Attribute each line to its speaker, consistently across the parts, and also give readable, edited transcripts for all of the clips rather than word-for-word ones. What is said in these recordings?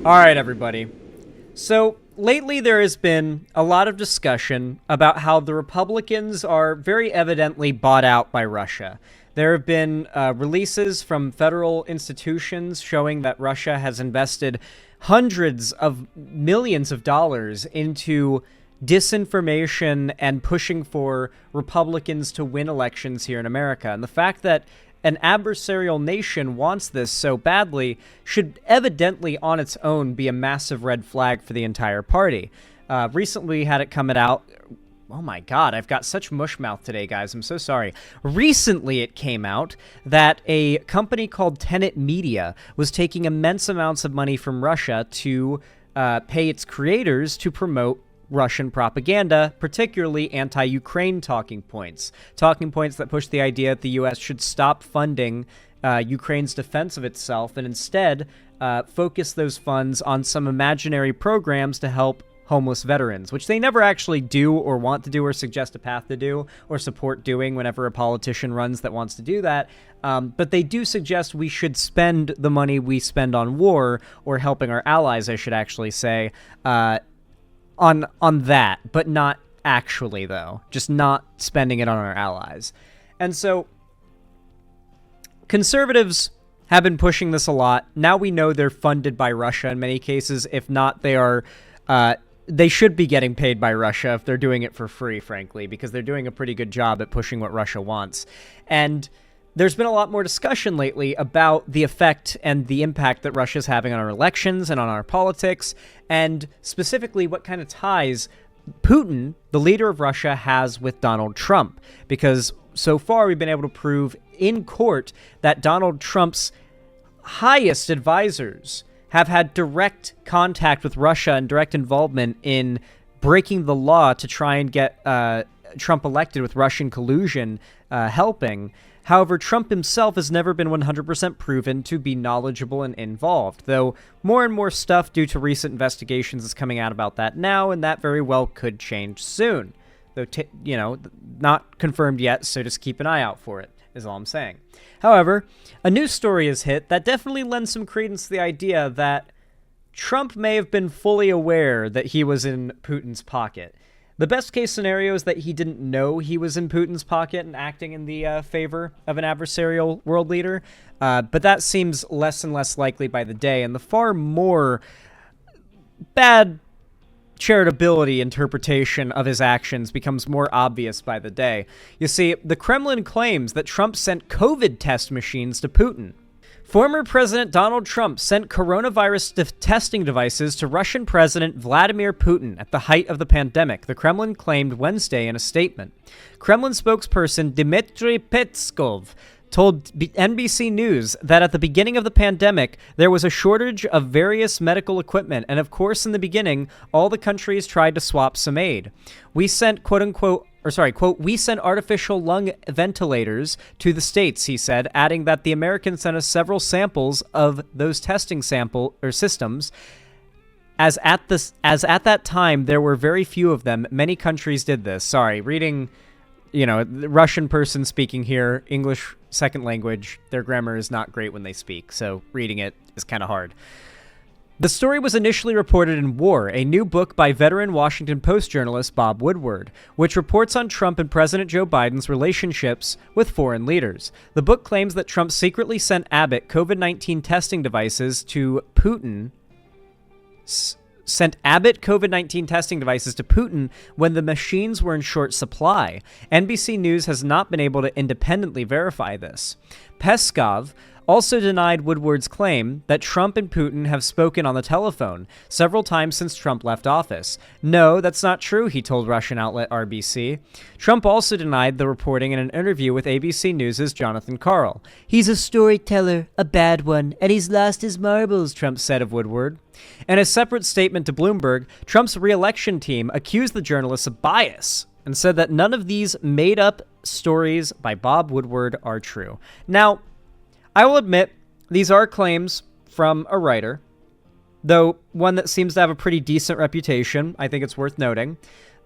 Speaker 1: All right, everybody. So, lately there has been a lot of discussion about how the Republicans are very evidently bought out by Russia. There have been releases from federal institutions showing that Russia has invested hundreds of millions of dollars into disinformation and pushing for Republicans to win elections here in America. And the fact that an adversarial nation wants this so badly should evidently on its own be a massive red flag for the entire party. Recently had it come out. Oh my God, I've got such mush mouth today, guys. I'm so sorry. Recently it came out that a company called Tenet Media was taking immense amounts of money from Russia to pay its creators to promote Russian propaganda, particularly anti-Ukraine talking points that push the idea that the U.S. should stop funding Ukraine's defense of itself and instead focus those funds on some imaginary programs to help homeless veterans, which they never actually do or want to do or suggest a path to do or support doing whenever a politician runs that wants to do that. But they do suggest we should spend the money we spend on war or helping our allies, I should actually say, on that, but not actually, though. Just not spending it on our allies. And so conservatives have been pushing this a lot. Now we know they're funded by Russia in many cases. If not, they are they should be getting paid by Russia if they're doing it for free, frankly, because they're doing a pretty good job at pushing what Russia wants. And there's been a lot more discussion lately about the effect and the impact that Russia's having on our elections and on our politics, and specifically what kind of ties Putin, the leader of Russia, has with Donald Trump. Because so far we've been able to prove in court that Donald Trump's highest advisors have had direct contact with Russia and direct involvement in breaking the law to try and get Trump elected with Russian collusion helping. However, Trump himself has never been 100% proven to be knowledgeable and involved, though more and more stuff due to recent investigations is coming out about that now, and that very well could change soon. Though, not confirmed yet, so just keep an eye out for it, is all I'm saying. However, a new story has hit that definitely lends some credence to the idea that Trump may have been fully aware that he was in Putin's pocket. The best case scenario is that he didn't know he was in Putin's pocket and acting in the favor of an adversarial world leader, but that seems less and less likely by the day, and the far more bad charitability interpretation of his actions becomes more obvious by the day. You see, the Kremlin claims that Trump sent COVID test machines to Putin. Former President Donald Trump sent coronavirus testing devices to Russian President Vladimir Putin at the height of the pandemic, the Kremlin claimed Wednesday in a statement. Kremlin spokesperson Dmitry Peskov told NBC News that at the beginning of the pandemic, there was a shortage of various medical equipment, and of course, in the beginning, all the countries tried to swap some aid. We sent, quote, we sent artificial lung ventilators to the States, he said, adding that the Americans sent us several samples of those testing systems. As at that time, there were very few of them. Many countries did this. Sorry, reading, the Russian person speaking here, English second language, their grammar is not great when they speak, so reading it is kind of hard. The story was initially reported in War, a new book by veteran Washington Post journalist Bob Woodward, which reports on Trump and President Joe Biden's relationships with foreign leaders. The book claims that Trump secretly sent Abbott COVID-19 testing devices to Putin. When the machines were in short supply. NBC News has not been able to independently verify this. Peskov also denied Woodward's claim that Trump and Putin have spoken on the telephone several times since Trump left office. No, that's not true, he told Russian outlet RBC. Trump also denied the reporting in an interview with ABC News' Jonathan Karl. He's a storyteller, a bad one, and he's lost his marbles, Trump said of Woodward. In a separate statement to Bloomberg, Trump's re-election team accused the journalists of bias and said that none of these made-up stories by Bob Woodward are true. Now, I will admit, these are claims from a writer, though one that seems to have a pretty decent reputation. I think it's worth noting.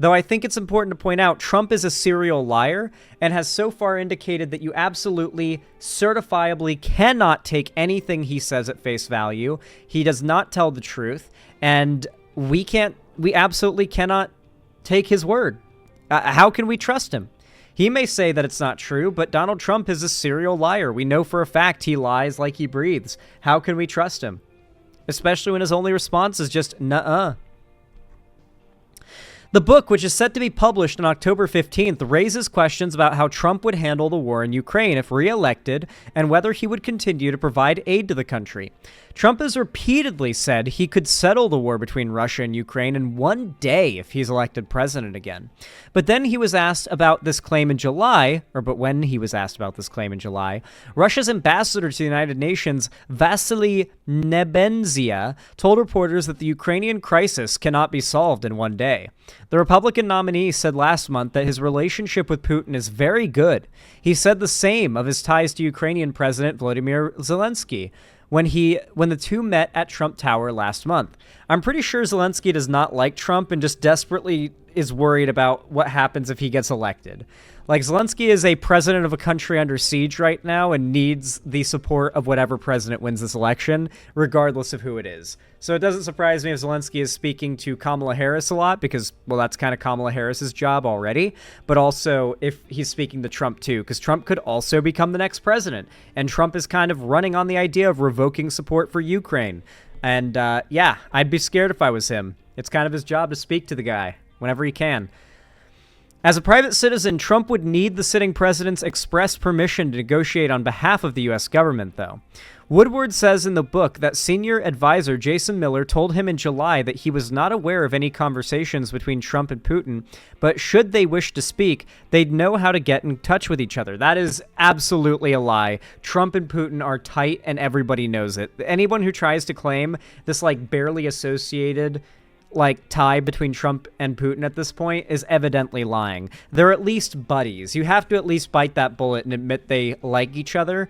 Speaker 1: Though I think it's important to point out, Trump is a serial liar and has so far indicated that you absolutely, certifiably cannot take anything he says at face value. He does not tell the truth, and we absolutely cannot take his word. How can we trust him? He may say that it's not true, but Donald Trump is a serial liar. We know for a fact he lies like he breathes. How can we trust him? Especially when his only response is just, nuh-uh. The book, which is set to be published on October 15th, raises questions about how Trump would handle the war in Ukraine if re-elected and whether he would continue to provide aid to the country. Trump has repeatedly said he could settle the war between Russia and Ukraine in one day if he's elected president again. But then he was asked about this claim in July, when he was asked about this claim in July, Russia's ambassador to the United Nations, Vasily Nebenzia, told reporters that the Ukrainian crisis cannot be solved in one day. The Republican nominee said last month that his relationship with Putin is very good. He said the same of his ties to Ukrainian President Volodymyr Zelensky when the two met at Trump Tower last month. I'm pretty sure Zelensky does not like Trump and just desperately is worried about what happens if he gets elected. Like, Zelensky is a president of a country under siege right now and needs the support of whatever president wins this election, regardless of who it is. So it doesn't surprise me if Zelensky is speaking to Kamala Harris a lot because, well, that's kind of Kamala Harris's job already, but also if he's speaking to Trump too, because Trump could also become the next president, and Trump is kind of running on the idea of revoking support for Ukraine. And yeah, I'd be scared if I was him. It's kind of his job to speak to the guy whenever he can. As a private citizen, Trump would need the sitting president's express permission to negotiate on behalf of the U.S. government, though. Woodward says in the book that senior advisor Jason Miller told him in July that he was not aware of any conversations between Trump and Putin, but should they wish to speak, they'd know how to get in touch with each other. That is absolutely a lie. Trump and Putin are tight, and everybody knows it. Anyone who tries to claim this, barely associated tie between Trump and Putin at this point is evidently lying. They're at least buddies. You have to at least bite that bullet and admit they like each other.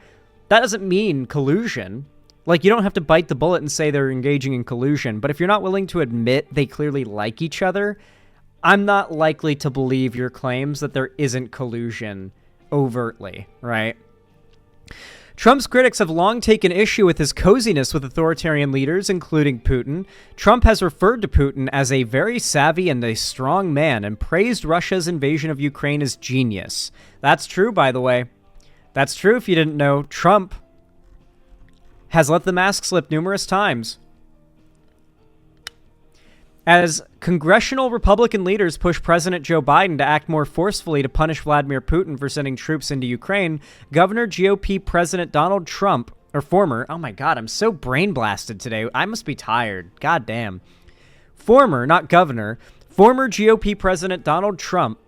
Speaker 1: That doesn't mean collusion. You don't have to bite the bullet and say they're engaging in collusion, but if you're not willing to admit they clearly like each other, I'm not likely to believe your claims that there isn't collusion overtly, right? Trump's critics have long taken issue with his coziness with authoritarian leaders, including Putin. Trump has referred to Putin as a very savvy and a strong man and praised Russia's invasion of Ukraine as genius. That's true, by the way. That's true if you didn't know. Trump has let the mask slip numerous times. As congressional Republican leaders push President Joe Biden to act more forcefully to punish Vladimir Putin for sending troops into Ukraine, Governor GOP President Donald Trump, or former, oh my God, I'm so brain blasted today. I must be tired. God damn. Former, not governor, former GOP President Donald Trump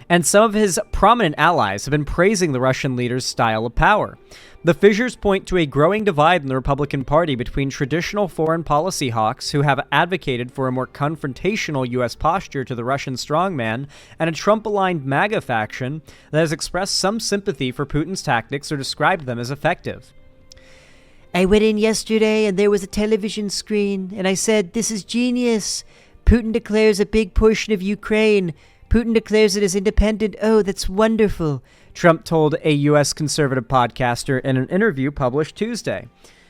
Speaker 1: and some of his prominent allies have been praising the Russian leader's style of power. The fissures point to a growing divide in the Republican Party between traditional foreign policy hawks who have advocated for a more confrontational U.S. posture to the Russian strongman and a Trump-aligned MAGA faction that has expressed some sympathy for Putin's tactics or described them as effective.
Speaker 2: I went in yesterday and there was a television screen and I said, "This is genius. Putin declares a big portion of Ukraine. Putin declares it as independent. Oh, that's wonderful," Trump told a U.S. conservative podcaster in an interview published Tuesday.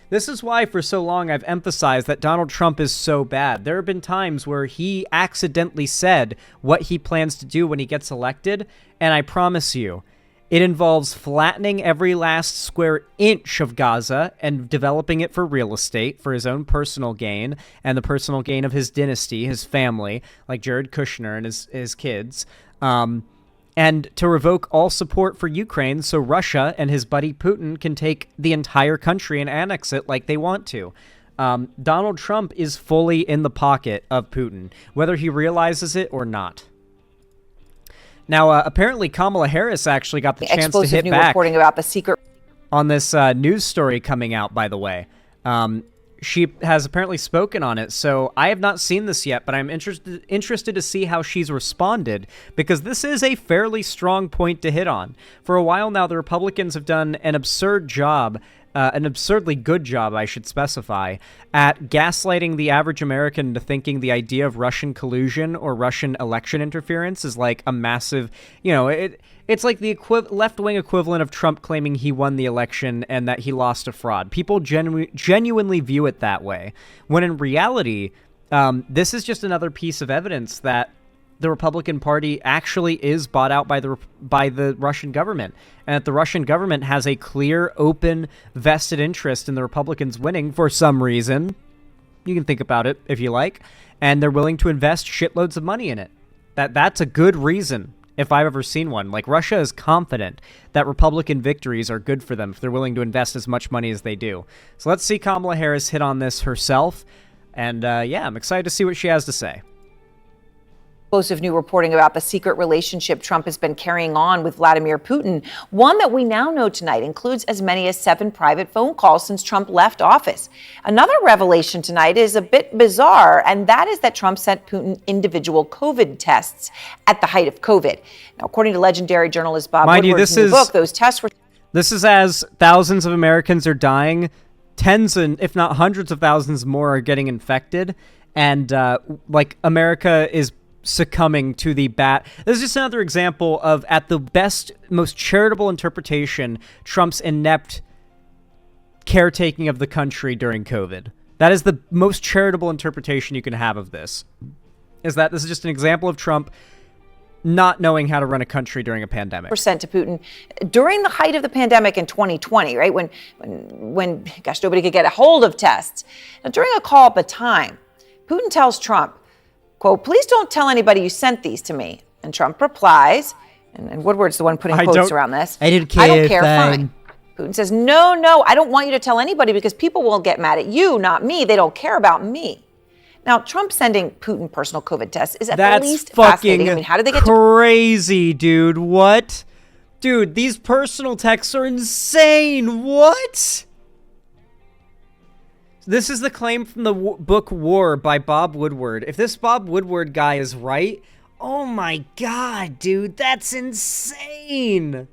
Speaker 2: This is why for so long I've emphasized that Donald Trump is so bad. There have been times where he accidentally said what he plans to do when he gets elected, and I promise you, it involves flattening every last square inch of Gaza and developing it for real estate for his own personal gain and the personal gain of his dynasty, his family, like Jared Kushner and his kids, and to revoke all support for Ukraine so Russia and his buddy Putin can take the entire country and annex it like they want to. Donald Trump is fully in the pocket of Putin, whether he realizes it or not. Now, apparently Kamala Harris actually got the chance to hit back
Speaker 3: reporting about the secret
Speaker 1: on this news story coming out, by the way. She has apparently spoken on it, so I have not seen this yet, but I'm interested to see how she's responded, because this is a fairly strong point to hit on. For a while now, the Republicans have done an absurd job an absurdly good job, I should specify, at gaslighting the average American into thinking the idea of Russian collusion or Russian election interference is like a massive, it's like the left-wing equivalent of Trump claiming he won the election and that he lost to fraud. People genuinely view it that way, when in reality, this is just another piece of evidence that the Republican Party actually is bought out by the Russian government, and that the Russian government has a clear, open, vested interest in the Republicans winning for some reason. You can think about it if you like, and they're willing to invest shitloads of money in it. That's a good reason, if I've ever seen one. Like, Russia is confident that Republican victories are good for them if they're willing to invest as much money as they do. So let's see Kamala Harris hit on this herself, and yeah, I'm excited to see what she has to say.
Speaker 3: Explosive new reporting about the secret relationship Trump has been carrying on with Vladimir Putin. One that we now know tonight includes as many as 7 private phone calls since Trump left office. Another revelation tonight is a bit bizarre, and that is that Trump sent Putin individual COVID tests at the height of COVID. Now, according to legendary journalist Bob Woodward's new book, those tests were...
Speaker 1: This is as thousands of Americans are dying, tens and if not hundreds of thousands more are getting infected, and like America is succumbing to the bat. This is just another example of, at the best, most charitable interpretation, Trump's inept caretaking of the country during COVID. That is the most charitable interpretation you can have of this, is that this is just an example of Trump not knowing how to run a country during a pandemic.
Speaker 3: Sent to Putin during the height of the pandemic in 2020, right? When gosh, nobody could get a hold of tests. Now, during a call at the time, Putin tells Trump, quote, "Please don't tell anybody you sent these to me." And Trump replies, and Woodward's the one putting quotes around this.
Speaker 2: I don't care.
Speaker 3: I don't care, fine. Putin says, no, I don't want you to tell anybody because people will get mad at you, not me. They don't care about me. Now, Trump sending Putin personal COVID tests is at the least fascinating. I mean, how did they get
Speaker 1: crazy, dude? What? Dude, these personal texts are insane. What? This is the claim from the book War by Bob Woodward. If this Bob Woodward guy is right, oh my god, dude, that's insane.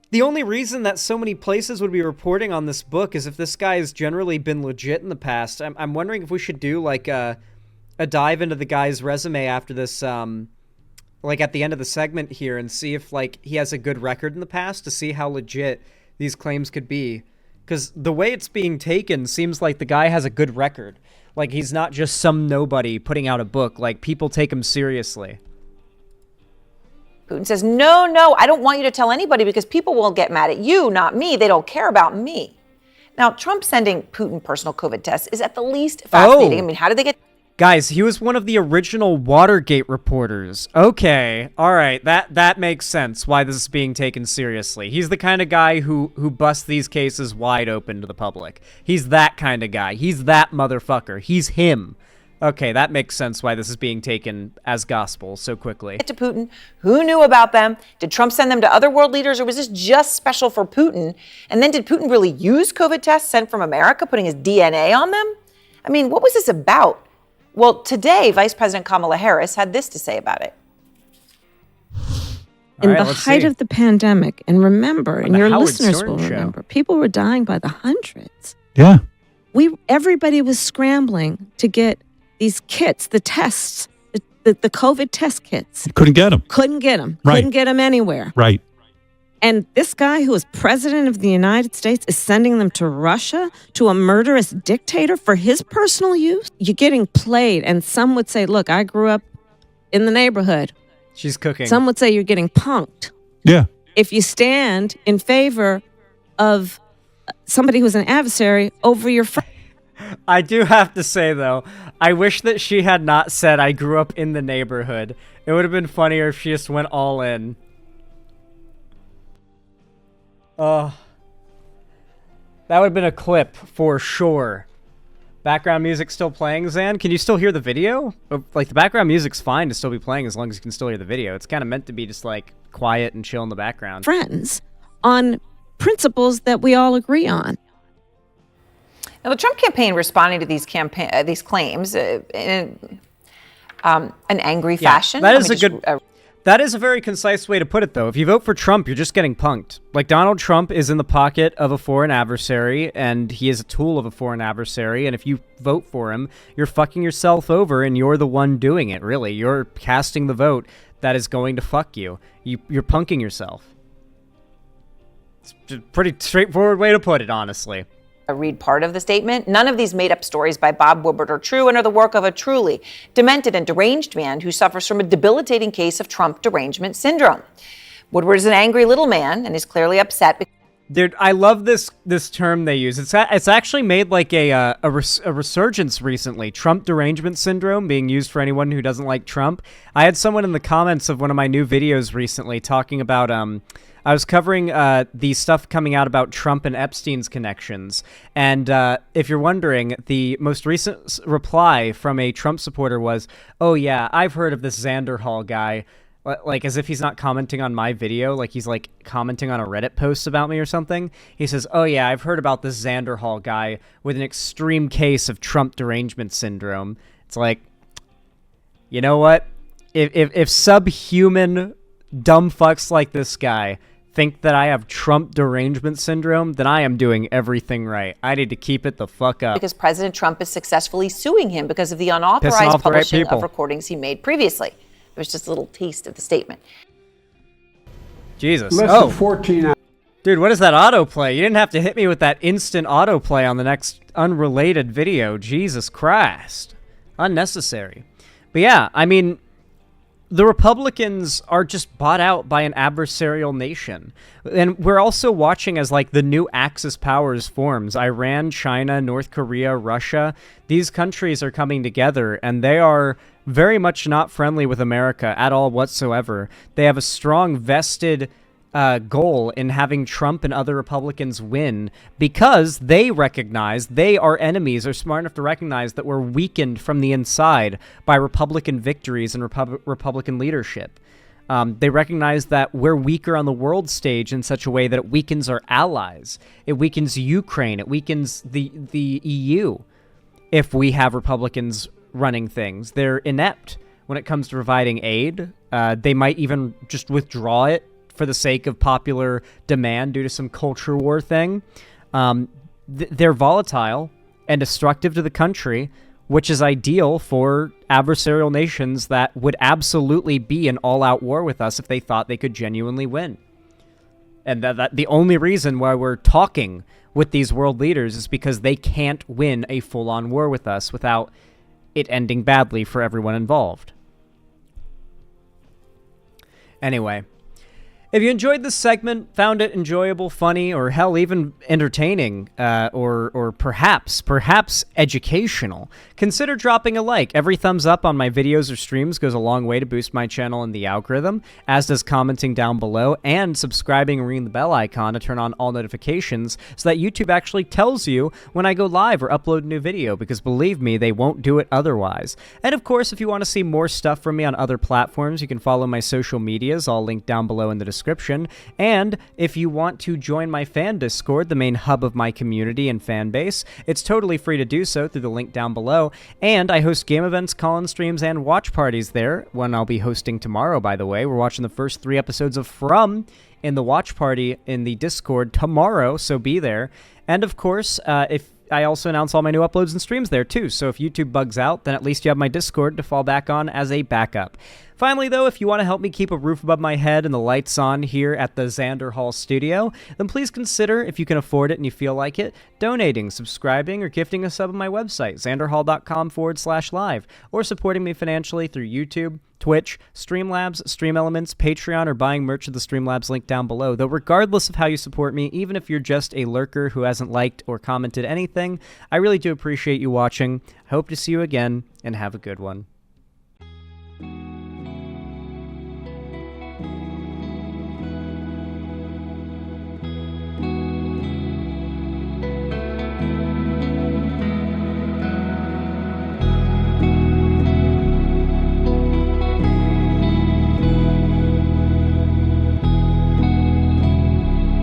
Speaker 1: The only reason that so many places would be reporting on this book is if this guy has generally been legit in the past. I'm wondering if we should do like a dive into the guy's resume after this, like at the end of the segment here, and see if like he has a good record in the past to see how legit these claims could be. Because the way it's being taken seems like the guy has a good record. Like, he's not just some nobody putting out a book. Like, people take him seriously.
Speaker 3: Putin says, no, I don't want you to tell anybody because people will get mad at you, not me. They don't care about me. Now, Trump sending Putin personal COVID tests is at the least fascinating. I mean, how did they get...
Speaker 1: Guys, he was one of the original Watergate reporters. Okay, all right, that makes sense why this is being taken seriously. He's the kind of guy who busts these cases wide open to the public. He's that kind of guy. He's that motherfucker. He's him. Okay, that makes sense why this is being taken as gospel so quickly.
Speaker 3: To Putin, who knew about them? Did Trump send them to other world leaders, or was this just special for Putin? And then did Putin really use COVID tests sent from America, putting his DNA on them? I mean, what was this about? Well, today, Vice President Kamala Harris had this to say about it.
Speaker 4: In the height of the pandemic, and remember, and your listeners will remember, people were dying by the hundreds.
Speaker 5: Yeah.
Speaker 4: Everybody was scrambling to get these kits, the tests, the COVID test kits.
Speaker 5: Couldn't get them.
Speaker 4: Couldn't get them.
Speaker 5: Right.
Speaker 4: Couldn't get them anywhere.
Speaker 5: Right.
Speaker 4: And this guy who is president of the United States is sending them to Russia, to a murderous dictator for his personal use? You're getting played. And some would say, look, I grew up in the neighborhood.
Speaker 1: She's cooking.
Speaker 4: Some would say you're getting punked.
Speaker 5: Yeah.
Speaker 4: If you stand in favor of somebody who's an adversary over your friend.
Speaker 1: I do have to say, though, I wish that she had not said I grew up in the neighborhood. It would have been funnier if she just went all in. That would have been a clip for sure. Background music still playing, Zan? Can you still hear the video? Like, the background music's fine to still be playing as long as you can still hear the video. It's kind of meant to be just, like, quiet and chill in the background.
Speaker 4: Friends on principles that we all agree on.
Speaker 3: Now, the Trump campaign responding to these claims in an angry fashion.
Speaker 1: That is a good... That is a very concise way to put it, though. If you vote for Trump, you're just getting punked. Like, Donald Trump is in the pocket of a foreign adversary, and he is a tool of a foreign adversary, and if you vote for him, you're fucking yourself over, and you're the one doing it, really. You're casting the vote that is going to fuck you. You're punking yourself. It's a pretty straightforward way to put it, honestly.
Speaker 3: Read part of the statement. None of these made-up stories by Bob Woodward are true and are the work of a truly demented and deranged man who suffers from a debilitating case of Trump derangement syndrome. Woodward is an angry little man and is clearly upset.
Speaker 1: Dude, I love this term they use. It's actually made like a resurgence recently. Trump derangement syndrome being used for anyone who doesn't like Trump. I had someone in the comments of one of my new videos recently talking about I was covering the stuff coming out about Trump and Epstein's connections. And if you're wondering, the most recent reply from a Trump supporter was, "Oh yeah, I've heard of this Xander Hall guy." Like, as if he's not commenting on my video, like he's like commenting on a Reddit post about me or something. He says, "Oh yeah, I've heard about this Xander Hall guy with an extreme case of Trump derangement syndrome." It's like, you know what? If subhuman dumb fucks like this guy think that I have Trump derangement syndrome, then I am doing everything right. I need to keep it the fuck up.
Speaker 3: Because President Trump is successfully suing him because of the unauthorized publishing of recordings he made previously. There's just a little taste of the statement.
Speaker 1: Jesus.
Speaker 5: Less than 14 hours.
Speaker 1: Dude, what is that autoplay? You didn't have to hit me with that instant autoplay on the next unrelated video. Jesus Christ. Unnecessary. But yeah, I mean, the Republicans are just bought out by an adversarial nation. And we're also watching as, like, the new Axis powers forms. Iran, China, North Korea, Russia. These countries are coming together, and they are very much not friendly with America at all whatsoever. They have a strong vested goal in having Trump and other Republicans win because they recognize, our enemies are smart enough to recognize that we're weakened from the inside by Republican victories and Republican leadership. They recognize that we're weaker on the world stage in such a way that it weakens our allies. It weakens Ukraine. It weakens the EU if we have Republicans running things. They're inept when it comes to providing aid. They might even just withdraw it for the sake of popular demand due to some culture war thing. They're volatile and destructive to the country, which is ideal for adversarial nations that would absolutely be in all-out war with us if they thought they could genuinely win. And that the only reason why we're talking with these world leaders is because they can't win a full-on war with us without it ending badly for everyone involved. Anyway, if you enjoyed this segment, found it enjoyable, funny, or hell, even entertaining, or perhaps educational, consider dropping a like. Every thumbs up on my videos or streams goes a long way to boost my channel in the algorithm, as does commenting down below and subscribing and ringing the bell icon to turn on all notifications so that YouTube actually tells you when I go live or upload a new video, because believe me, they won't do it otherwise. And of course, if you want to see more stuff from me on other platforms, you can follow my social medias, all linked down below in the description. And if you want to join my fan Discord, the main hub of my community and fan base, it's totally free to do so through the link down below. And I host game events, call-in streams, and watch parties there, one I'll be hosting tomorrow, by the way. We're watching the first 3 episodes of From in the watch party in the Discord tomorrow, so be there. And of course, if I also announce all my new uploads and streams there too, so if YouTube bugs out, then at least you have my Discord to fall back on as a backup. Finally, though, if you want to help me keep a roof above my head and the lights on here at the Xander Hall studio, then please consider, if you can afford it and you feel like it, donating, subscribing, or gifting a sub on my website, xanderhall.com/live, or supporting me financially through YouTube, Twitch, Streamlabs, Stream Elements, Patreon, or buying merch at the Streamlabs link down below. Though regardless of how you support me, even if you're just a lurker who hasn't liked or commented anything, I really do appreciate you watching. I hope to see you again, and have a good one.